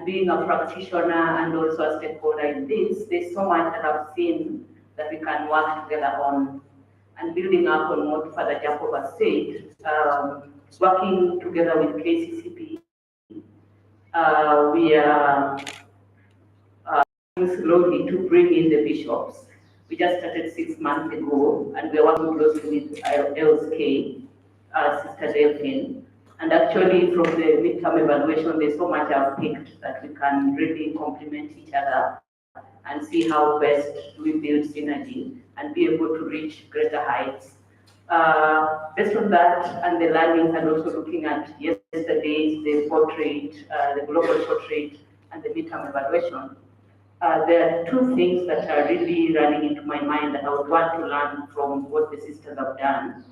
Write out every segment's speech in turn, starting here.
being a practitioner and also a stakeholder in this, there's so much that I've seen that we can work together on. And building up on what Father Jacob has said, working together with KCCP, we are slowly to bring in the bishops. We just started 6 months ago, and we're working closely with LSK, Sister Delphine. And actually, from the midterm evaluation, there's so much I've picked that we can really complement each other and see how best we build synergy and be able to reach greater heights. Based on that and the learnings, and also looking at yesterday's, the portrait, the global portrait, and the midterm evaluation, there are two things that are really running into my mind that I would want to learn from what the sisters have done.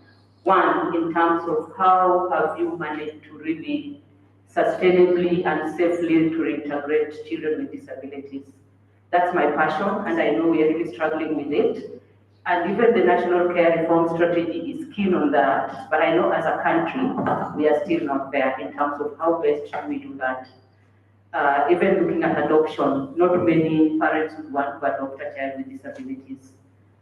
One, in terms of how have you managed to really sustainably and safely to reintegrate children with disabilities. That's my passion, and I know we are really struggling with it. And even the National Care Reform Strategy is keen on that, but I know as a country, we are still not there in terms of how best should we do that. Even looking at adoption, not many parents would want to adopt a child with disabilities.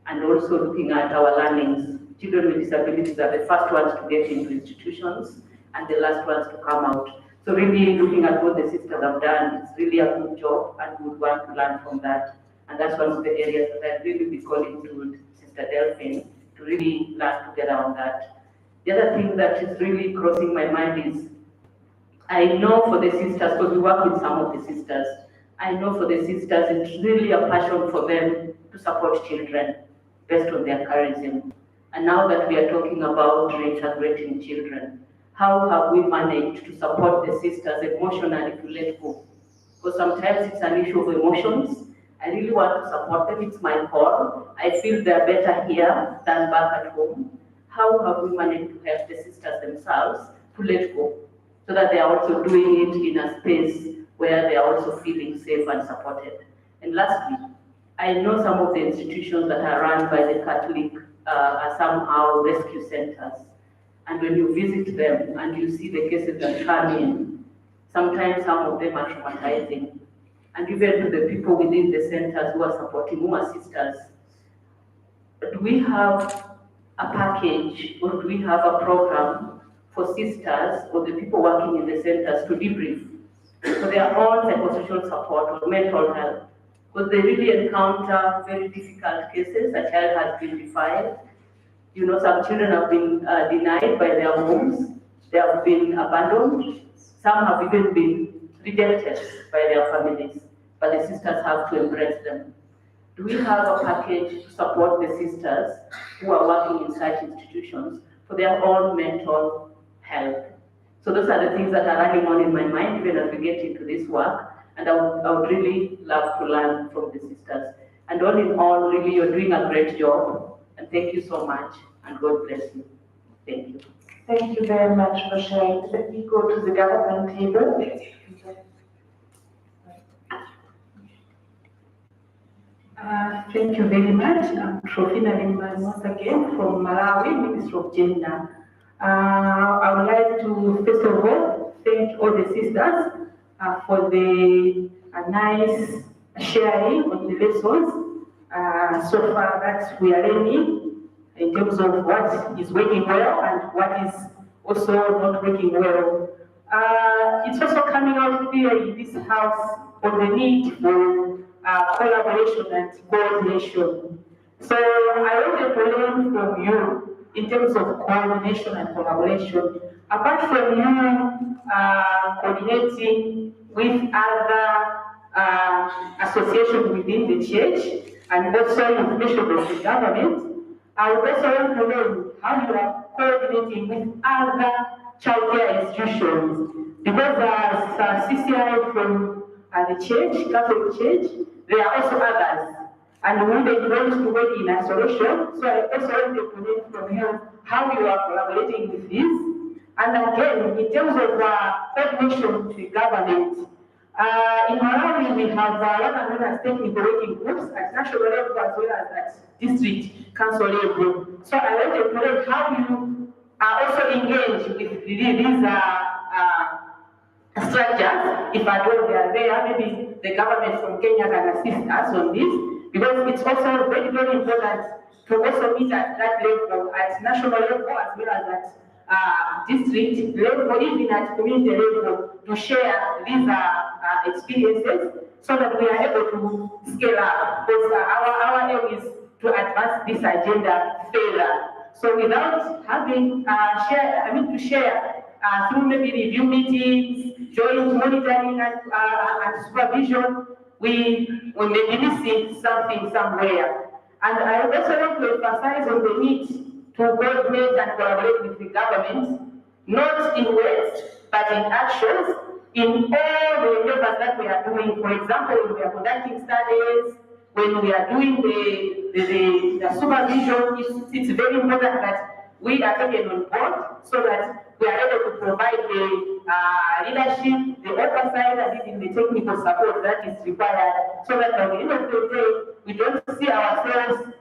And also looking at our learnings, children with disabilities are the first ones to get into institutions and the last ones to come out. So really looking at what the sisters have done, it's really a good job, and we would want to learn from that. And that's one of the areas that I'd really be calling to Sister Delphine to really learn together on that. The other thing that is really crossing my mind is, I know for the sisters, because we work with some of the sisters, I know for the sisters it's really a passion for them to support children based on their charism. And now that we are talking about reintegrating children, how have we managed to support the sisters emotionally to let go? Because sometimes it's an issue of emotions. I really want to support them, it's my call. I feel they're better here than back at home. How have we managed to help the sisters themselves to let go, so that they are also doing it in a space where they are also feeling safe and supported? And lastly, I know some of the institutions that are run by the Catholic are somehow rescue centers. And when you visit them and you see the cases that come in, sometimes some of them are traumatizing. And even to the people within the centers who are supporting, who are sisters, do we have a package or do we have a program for sisters or the people working in the centers to debrief for their own psychosocial support or mental health? Because they really encounter very difficult cases. A child has been defiled. You know, some children have been denied by their homes. They have been abandoned. Some have even been rejected by their families, but the sisters have to embrace them. Do we have a package to support the sisters who are working in such institutions for their own mental health? So those are the things that are running on in my mind even as we get into this work, and I would really love to learn from the sisters. And all in all, really, you're doing a great job. And thank you so much, and God bless you. Thank you. Thank you very much for sharing. Let me go to the government table. Thank you very much. I'm Trofina Limba once again from Malawi, Ministry of Gender. I would like to, first of all, thank all the sisters for the nice sharing on the lessons. So far that we are learning in terms of what is working well and what is also not working well. It's also coming out here in this house on the need for collaboration and coordination. So I wanted to learn from you in terms of coordination and collaboration. Apart from you coordinating with other associations within the church, and also information of the government, I would also want to know how you are coordinating with other childcare institutions. Because as CCI from the church, Catholic Church, there are also others. And we don't want to work in isolation, so I also want to learn from you how you are collaborating with this. And again, in terms of coordination with the government, in Malawi, we have what are known as technical working groups at national level as well as at district council level. So I wanted to learn how you are also engaged with these structures, if at all they are there, maybe the government from Kenya can assist us on this, because it's also very, very important to also meet at that level, at national level as well as at district level, even at community level, to share these experiences so that we are able to scale up, because our aim is to advance this agenda further. So without having to share through maybe review meetings, joint monitoring and supervision, we may be missing something somewhere. And I also want to emphasize on the need to coordinate and collaborate with the government, not in words, but in actions, in all the endeavors that we are doing. For example, when we are conducting studies, when we are doing the supervision, it's very important that we are taken on board so that we are able to provide the leadership, the oversight, and even the technical support that is required, so that at the end of the day, we don't see ourselves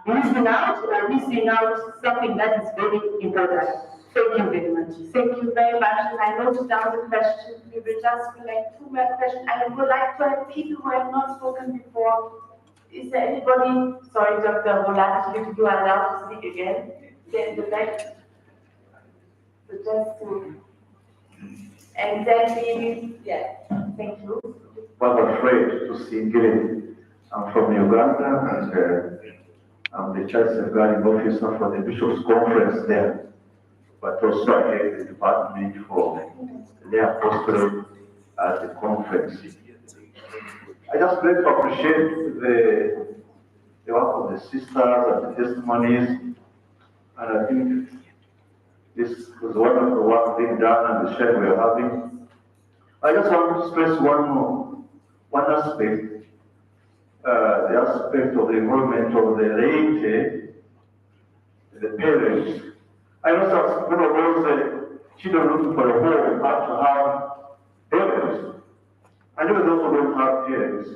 missing out or missing out something that is very important. Thank you very much. Thank you very much. And I noted down the questions. We will just collect 2 more questions. I would like to have people who have not spoken before. Is there anybody? Sorry, Dr. Roland, you are allowed to speak again. There in the back. So just to. And then thank you. Was afraid to see Gilly. I'm from Uganda, and I'm the child safeguarding officer for the Bishops' Conference there. But also I head the department for the apostolate at the conference. I just like to appreciate the work of the sisters and the testimonies, and I think this was wonderful work being done and the share we are having. I just want to stress one aspect, the aspect of the involvement of the laity, the parents. I know that one of those children looking for a home have to have parents. And even those who don't have parents,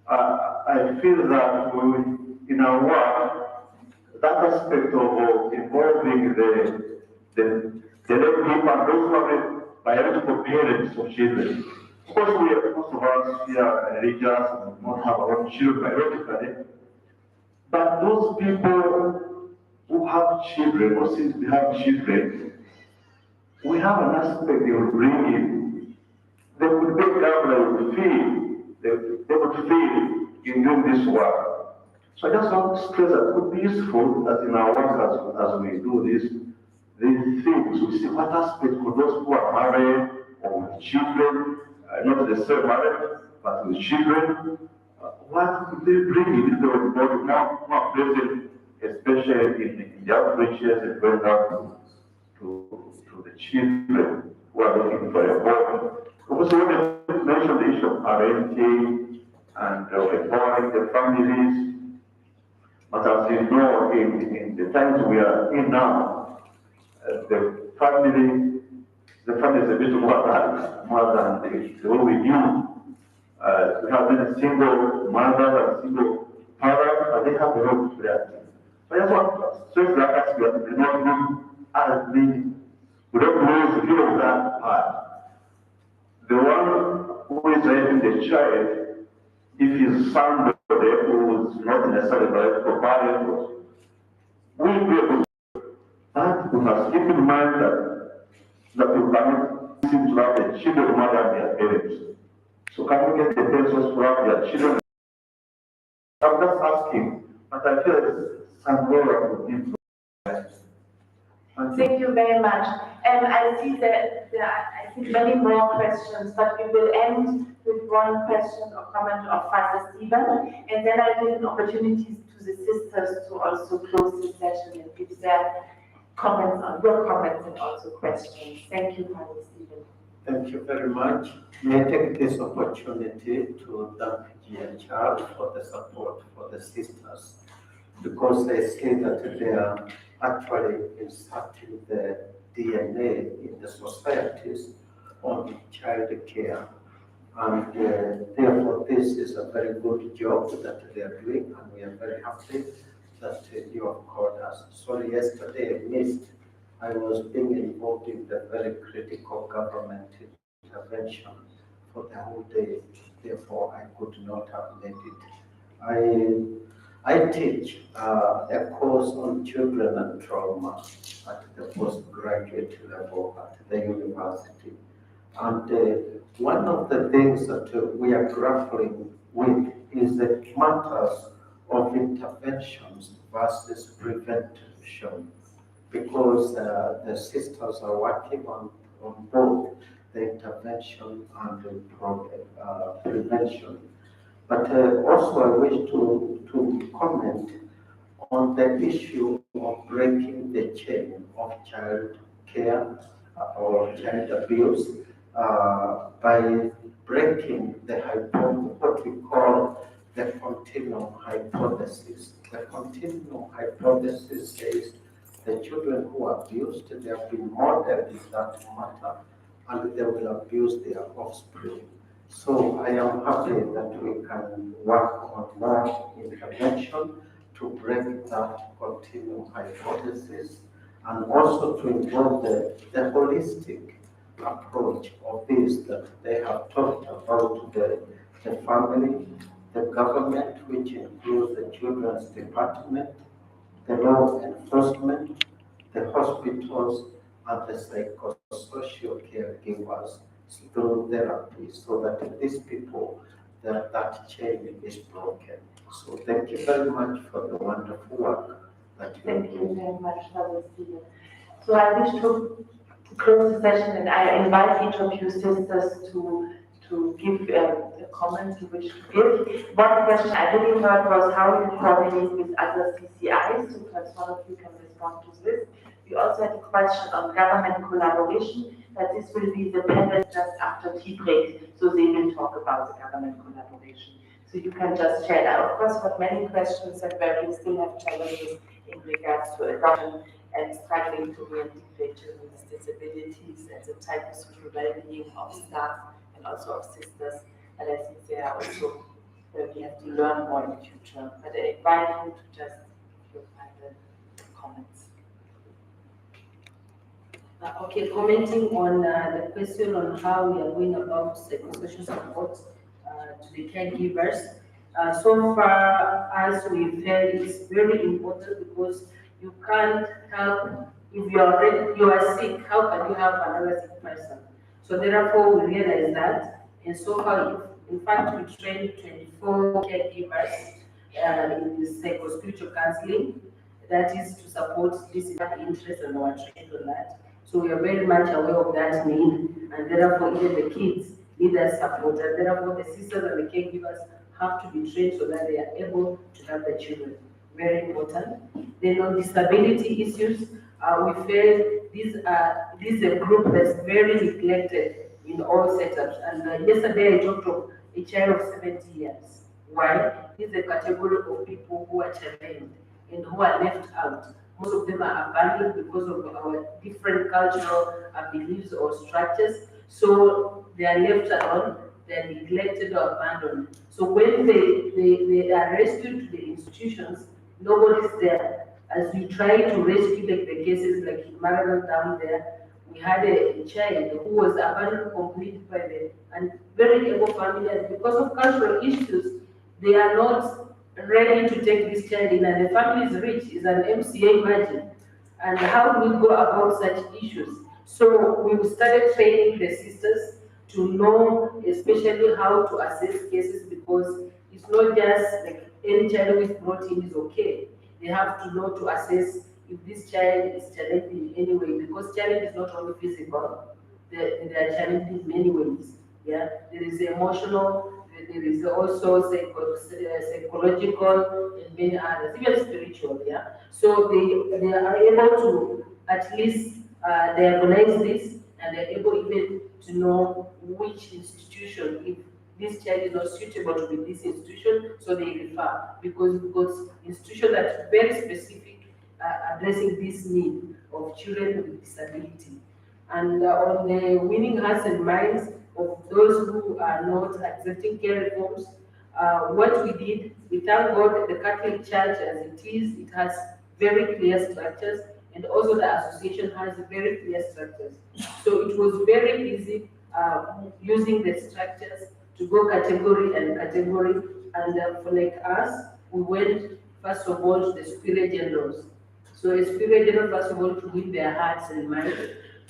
I feel that in our work, that aspect of involving the lay people and those who are the biological parents of children. Of course, most of us here are religious and not have our own children biologically, but those people who have children or seem to have children, we have an aspect they will bring in. They would make up, they would feel in doing this work. So I just want to stress that it would be useful that in our work as we do this, these things, we see what aspect could those who are married or with children, not necessarily married, but with children, what could they bring in the body more present, especially in the outreaches and going out to the children who are looking for a home. Also, when I mentioned the issue of parenting and empowering the families, but as you know, in the times we are in now, the family is a bit more than the way we knew. We have many single mothers and single fathers, but they have a lot to play. So I just want to stress that aspect, we do not lose as many. We don't lose the view of that part. The one who is raising the child, if he's somebody who is not necessarily biological parent, will be able to. But we must keep in mind that we cannot seem to have the children more than their parents. So can we get the parents to have their children? I'm just asking, but I feel there's some role to give. Thank you very much. And I see that there are, I think, many more questions, but we will end with one question or comment of Father Stephen, and then I give opportunities to the sisters to also close the session and give their comments on your comments and also questions. Thank you, Father Stephen. Thank you very much. May I take this opportunity to thank GHR for the support for the sisters, because they say that they are actually inserting the DNA in the societies on child care. And therefore, this is a very good job that they are doing, and we are very happy that you have called us. Sorry, yesterday I missed I was being involved in the very critical government intervention for the whole day. Therefore, I could not have made it. I teach a course on children and trauma at the postgraduate level at the university. And one of the things that we are grappling with is the matters of interventions versus prevention, because the sisters are working on both the intervention and the prevention. But also I wish to comment on the issue of breaking the chain of child care or child abuse by breaking what we call the continuum hypothesis. The continuum hypothesis says the children who are abused, they have been modeled in that matter, and they will abuse their offspring. So I am happy that we can work on more intervention to break that continuum hypothesis, and also to involve the holistic approach of this that they have talked about, the family, the government, which includes the children's department, the law enforcement, the hospitals, and the psychosocial caregivers through therapy, so that these people, that chain is broken. So thank you very much for the wonderful work that you Thank do. you very much, Father Stephen. So I wish to close the session, and I invite each of you sisters to give a comment to which to give. One question I really heard was how you coordinate with other CCIs, so perhaps one of you can respond to this. We also had a question on government collaboration, that this will be the panel just after tea break, so they will talk about the government collaboration. So you can just share. Now, of course, got many questions and where we still have challenges in regards to adoption and struggling to reintegrate children with disabilities and the type of social well-being of staff and also of sisters. And I think they are also where we have to learn more in the future. But I invite you to just give your final comments. Okay, commenting on the question on how we are going about psychosocial support to the caregivers. So far, as we felt, it's very important because you can't help if you are sick. How can you help another sick person? So therefore, we realize that, and so far, in fact, we trained 24 caregivers in the psychospiritual counseling. That is to support this interest and our training on that. So we are very much aware of that need, and therefore even the kids need that support, and therefore the sisters and the caregivers have to be trained so that they are able to help the children. Very important. Then on disability issues, we feel this is a group that's very neglected in all setups. And yesterday I talked of a child of 70 years. Why? This is a category of people who are challenged and who are left out. Most of them are abandoned because of our different cultural beliefs or structures. So they are left alone, they are neglected or abandoned. So when they are rescued to the institutions, nobody's there. As we try to rescue like the cases like in Marathon down there, we had a child who was abandoned completely by the and very able family, and because of cultural issues, they are not ready to take this child in, and the family is rich, is an MCA margin. And how do we go about such issues? So we started training the sisters to know, especially how to assess cases, because it's not just like any child who is brought in is okay. They have to know to assess if this child is challenged in any way, because challenge is not only physical, they are challenged in many ways. Yeah, there is emotional, there is also psychological, and many others, even spiritual. Yeah, so they are able to at least diagnose this, and they're able even to know which institution, if this child is not suitable to be this institution, so they refer, because we've got institutions that are very specific addressing this need of children with disability. And on the winning hearts and minds of those who are not accepting care reforms, what we did, we thank God the Catholic Church as it is, it has very clear structures, and also the association has very clear structures. So it was very easy using the structures to go category and category, and for like us, we went first of all to the superior generals. So a superior general, first of all, to win their hearts and minds.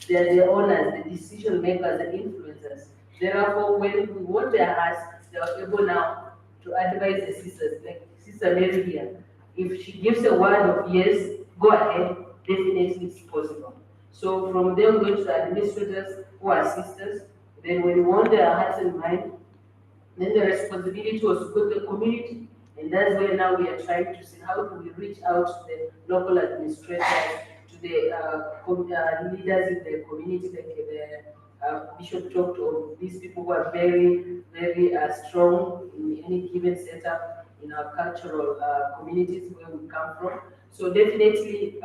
They are the owners, the decision makers, the influencers. Therefore, when we won their hearts, they were able now to advise the sisters, like Sister Mary here. If she gives a word of yes, go ahead, definitely it's possible. So from them going to the administrators who are sisters, then when we won their hearts and minds, then the responsibility was to go to the community, and that's where now we are trying to see how do we reach out to the local administrators, to the leaders in the community, like the Bishop talked of these people who are very, very strong in any given setup in our cultural communities where we come from. So definitely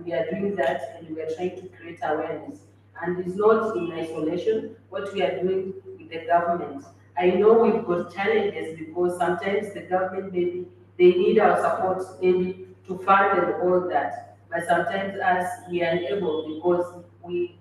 we are doing that, and we are trying to create awareness. And it's not in isolation what we are doing with the government. I know we've got challenges because sometimes the government maybe they need our support maybe to fund and all that. But sometimes us we are unable because we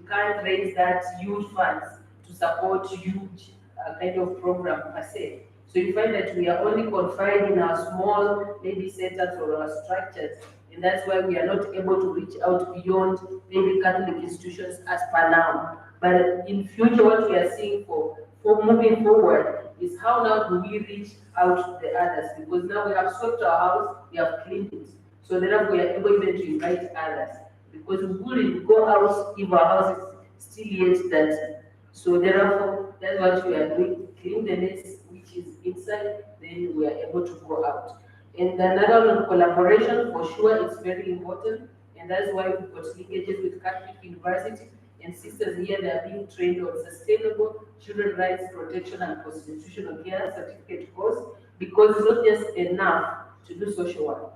can't raise that huge funds to support huge kind of program per se. So you find that we are only confined in our small maybe setups or our structures, and that's why we are not able to reach out beyond maybe Catholic institutions as per now. But in future, what we are seeing for moving forward is how now do we reach out to the others, because now we have swept our house, we have cleaned it. So therefore we are able even to invite others, because we wouldn't go out if our house is still yet dirty. So therefore that's what we are doing, clean the mess which is inside, then we are able to go out. And another one, collaboration, for sure, it's very important, and that's why we've got linkages with Catholic University, and sisters here, they are being trained on sustainable children rights protection and constitutional care certificate course, because it's not just enough to do social work.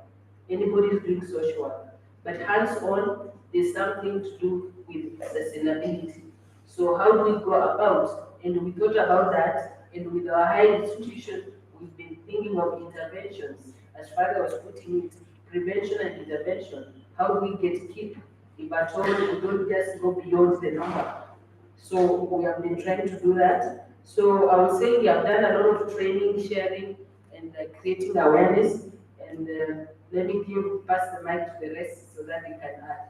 Anybody is doing social work, but hands-on, there's something to do with sustainability. So how do we go about? And we thought about that, and with our higher institution, we've been thinking of interventions. As Father was putting it, prevention and intervention. How do we get keep? If at all we don't just go beyond the number. So we have been trying to do that. So I would say we have done a lot of training, sharing, and creating awareness. And let me pass the mic to the rest so that they can add.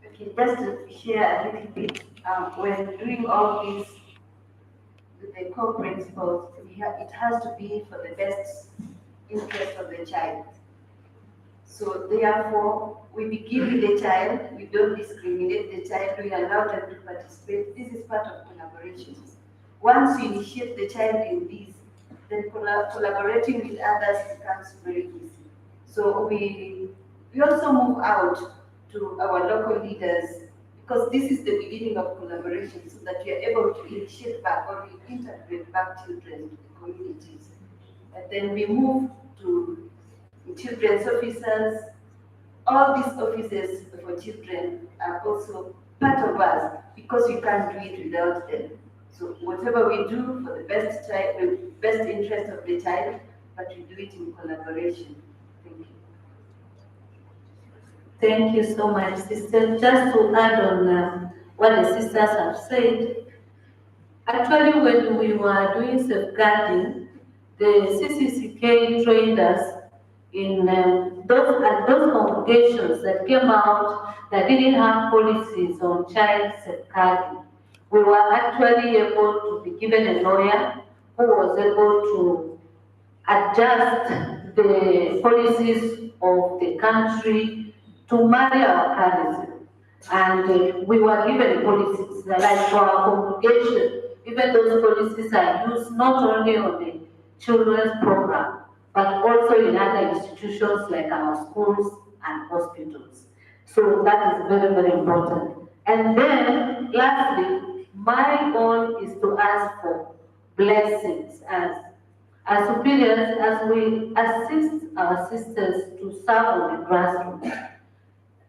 Okay, just to share a little bit, when doing all this with the core principles, it has to be for the best interest of the child. So therefore, we begin with the child, we don't discriminate the child, we allow them to participate. This is part of collaboration. Once you initiate the child in this, then collaborating with others becomes very easy. So we also move out to our local leaders, because this is the beginning of collaboration, so that we are able to initiate back or integrate back children to the communities. And then we move to children's officers. All these offices for children are also part of us, because we can't do it without them. So whatever we do for the best child, the best interest of the child, but we do it in collaboration. Thank you. Thank you so much, sister. Just to add on what the sisters have said, actually when we were doing safeguarding, the CCCK trained us in those congregations that came out that didn't have policies on child safeguarding. We were actually able to be given a lawyer who was able to adjust the policies of the country to marry our currency. And we were given policies, like for our congregation, even those policies are used not only on the children's program, but also in other institutions like our schools and hospitals. So that is very, very important. And then, lastly, my own is to ask for blessings as superiors, as we assist our sisters to serve on the grassroots.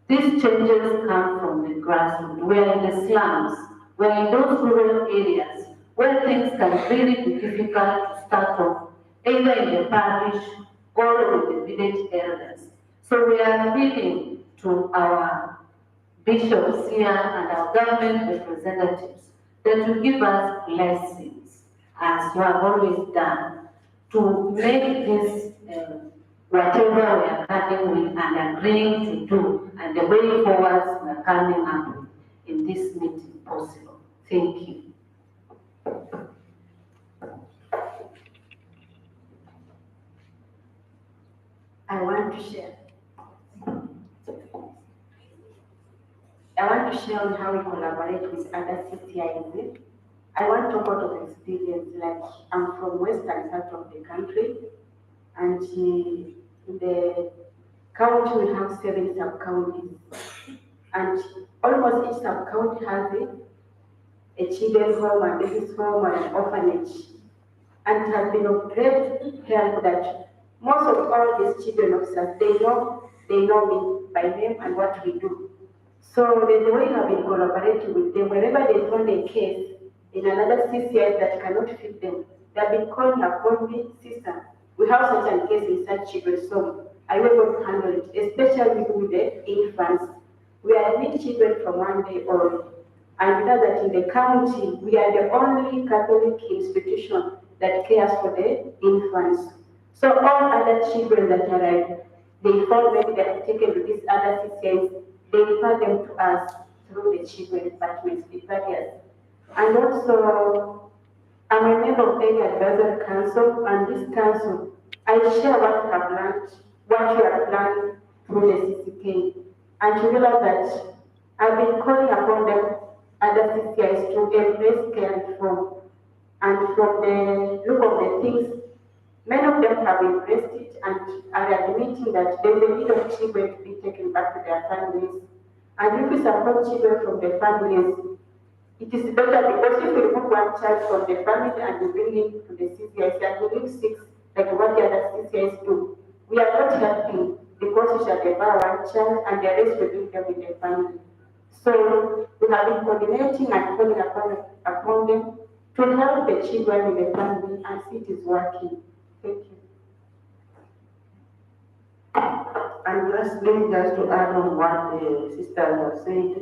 These changes come from the grassroots. We're in the slums, we're in those rural areas where things can really be difficult to start off, either in the parish all of the village elders. So we are appealing to our bishops here and our government representatives that to give us blessings, as you have always done, to make this whatever we are having with and agreeing to do, and the way forward we are coming up with in this meeting possible. Thank you. I want to share. I want to share on how we collaborate with other CCIs. I want to talk out of experience, like I'm from western part of the country, and in the county we have 7 sub-counties, and almost each sub-county has a children's home, a baby's home, and an orphanage, and it has been of great help that most of all these children officers, they know me by name and what we do. So there's a way I've been collaborating with them. Whenever they find a case in another CCI that cannot fit them, they've been calling upon me, sister, we have such a case in such children, so I will able to handle it, especially with the infants. We admit children from 1 day old. And we know that in the county, we are the only Catholic institution that cares for the infants. So all other children that arrive, they fall maybe they are taken to these other CCIs, they refer them to us through the children department, the barriers. And also, I'm a member of the Advisory Council, and this council, I share what we have learned, what we have learned through the CCK, and to realize that I've been calling upon them, other CCIs, to embrace care and reform. And from the look of the things, many of them have embraced it and are admitting that there's a need of children to be taken back to their families. And if we support children from their families, it is better, because if we remove one child from the family and we bring him to the CCIs and we leave 6, like what the other CCIs do, we are not helping, because we shall devour one child and the rest will bring them in the family. So we have been coordinating and calling upon them to help the children in the family, and see it is working. Thank you. And lastly, just to add on what the sisters have said,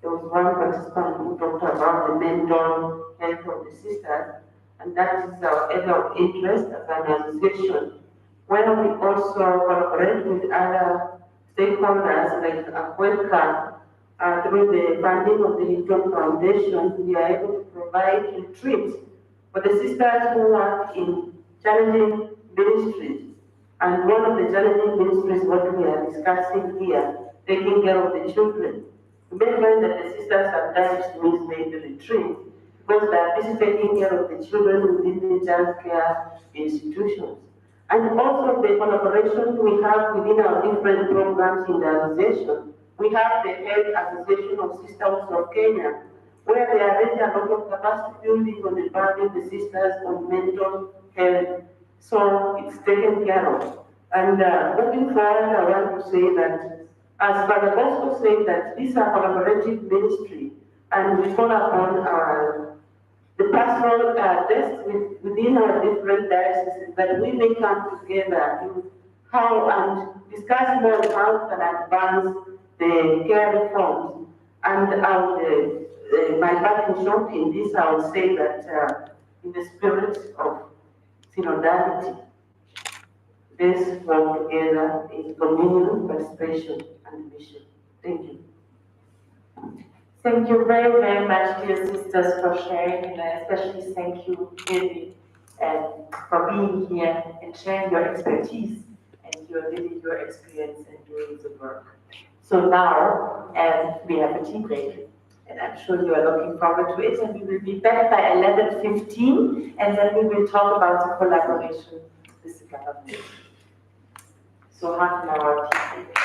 there was one participant who talked about the mental health of the sisters, and that is our area of interest as an association, where we also collaborate with other stakeholders like Akweka. Through the funding of the Hilton Foundation, we are able to provide retreats for the sisters who work in challenging ministries. And one of the challenging ministries, what we are discussing here, taking care of the children. You may find that the sisters sometimes miss maybe retreat because they are busy taking care of the children within the child care institutions. And also the collaboration we have within our different programs in the association. We have the Health Association of Sisters of Kenya, where they are raising a lot of capacity building on empowering the sisters on mental health. So it's taken care of. And moving forward, I want to say that, as Father Bosco said, that these are collaborative ministry, and we call upon the pastoral desks within our different dioceses that we may come together to how and discuss more how we can advance the care reforms. And my parting shot in this, I would say that in the spirit of synodality, let's work together in communion, participation, and mission. Thank you. Thank you very, very much, dear sisters, for sharing, and I especially thank you, David, for being here and sharing your expertise and your experience in doing the work. So now we have a tea break, and I'm sure you are looking forward to it, and we will be back by 11:15, and then we will talk about the collaboration with the government. So half an hour tea break.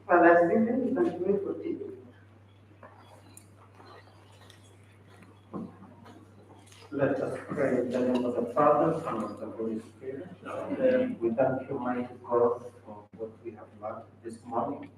Well, that's different, you can do it for tea. Let us pray in the name of the Father, and of the Holy Spirit. We thank you, mighty God, for what we have learned this morning.